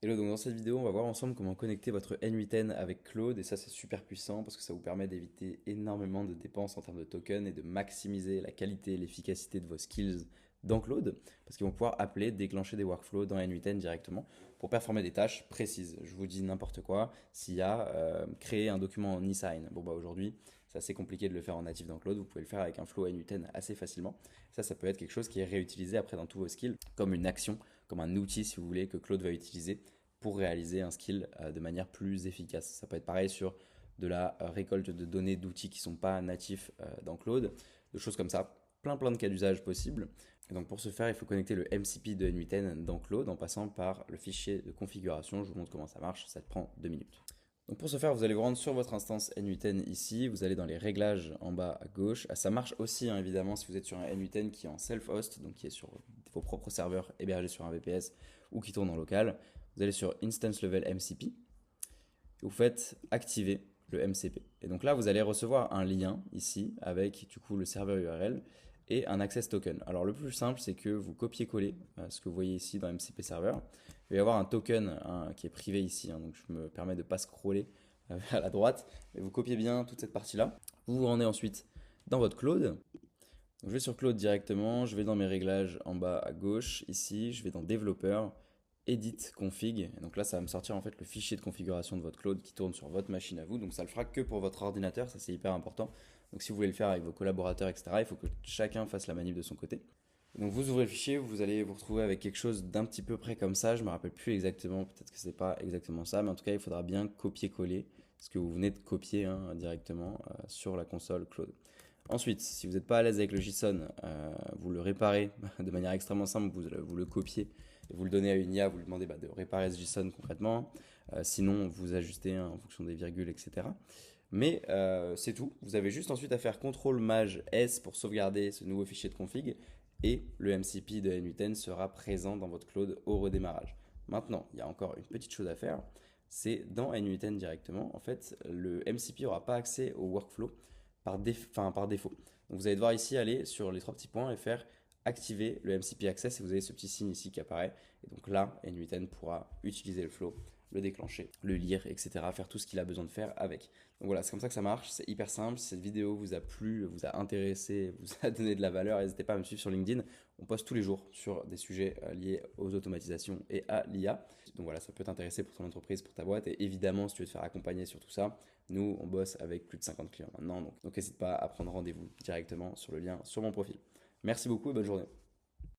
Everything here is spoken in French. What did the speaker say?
Hello, donc dans cette vidéo, on va voir ensemble comment connecter votre N8N avec Claude et ça c'est super puissant parce que ça vous permet d'éviter énormément de dépenses en termes de tokens et de maximiser la qualité et l'efficacité de vos skills dans Claude parce qu'ils vont pouvoir appeler, déclencher des workflows dans N8N directement pour performer des tâches précises. Je vous dis n'importe quoi, s'il y a créer un document en e-sign. Bon bah aujourd'hui, c'est assez compliqué de le faire en natif dans Claude, vous pouvez le faire avec un flow N8N assez facilement. Ça peut être quelque chose qui est réutilisé après dans tous vos skills comme une action, comme un outil si vous voulez que Claude va utiliser pour réaliser un skill de manière plus efficace. Ça peut être pareil sur de la récolte de données d'outils qui ne sont pas natifs dans Claude, de choses comme ça. Plein de cas d'usage possibles. Et donc pour ce faire, il faut connecter le MCP de N8N dans Claude en passant par le fichier de configuration. Je vous montre comment ça marche, ça te prend 2 minutes. Donc pour ce faire, vous allez vous rendre sur votre instance N8N ici, vous allez dans les réglages en bas à gauche. Ça marche aussi évidemment si vous êtes sur un N8N qui est en self-host, donc qui est sur vos propres serveurs hébergés sur un VPS ou qui tourne en local. Vous allez sur Instance Level MCP et vous faites activer le MCP. Et donc là, vous allez recevoir un lien ici avec du coup le serveur URL et un access token. Alors le plus simple, c'est que vous copiez-collez ce que vous voyez ici dans MCP Server. Il va y avoir un token qui est privé ici, donc je me permets de ne pas scroller vers la droite, mais vous copiez bien toute cette partie-là. Vous vous rendez ensuite dans votre Claude. Donc, je vais sur Claude directement, je vais dans mes réglages en bas à gauche, ici, je vais dans développeur, edit config. Et donc là, ça va me sortir en fait le fichier de configuration de votre Claude qui tourne sur votre machine à vous. Donc ça le fera que pour votre ordinateur, ça c'est hyper important. Donc si vous voulez le faire avec vos collaborateurs, etc., il faut que chacun fasse la manip de son côté. Donc vous ouvrez le fichier, vous allez vous retrouver avec quelque chose d'un petit peu près comme ça. Je me rappelle plus exactement, peut-être que c'est pas exactement ça, mais en tout cas, il faudra bien copier-coller ce que vous venez de copier directement sur la console Claude. Ensuite, si vous n'êtes pas à l'aise avec le JSON, vous le réparez de manière extrêmement simple, vous le copiez et vous le donnez à une IA, vous lui demandez de réparer ce JSON concrètement. Sinon, vous ajustez en fonction des virgules, etc. Mais c'est tout. Vous avez juste ensuite à faire CTRL-MAJ-S pour sauvegarder ce nouveau fichier de config et le MCP de N8N sera présent dans votre Claude au redémarrage. Maintenant, il y a encore une petite chose à faire, c'est dans N8N directement, en fait, le MCP n'aura pas accès au workflow par défaut. Donc vous allez devoir ici aller sur les trois petits points et faire activer le MCP Access et vous avez ce petit signe ici qui apparaît. Et donc là, N8N pourra utiliser le flow, le déclencher, le lire, etc. Faire tout ce qu'il a besoin de faire avec. Donc voilà, c'est comme ça que ça marche, c'est hyper simple. Si cette vidéo vous a plu, vous a intéressé, vous a donné de la valeur, n'hésitez pas à me suivre sur LinkedIn. On poste tous les jours sur des sujets liés aux automatisations et à l'IA. Donc voilà, ça peut t'intéresser pour ton entreprise, pour ta boîte. Et évidemment, si tu veux te faire accompagner sur tout ça, nous, on bosse avec plus de 50 clients maintenant. Donc n'hésite pas à prendre rendez-vous directement sur le lien sur mon profil. Merci beaucoup et bonne journée.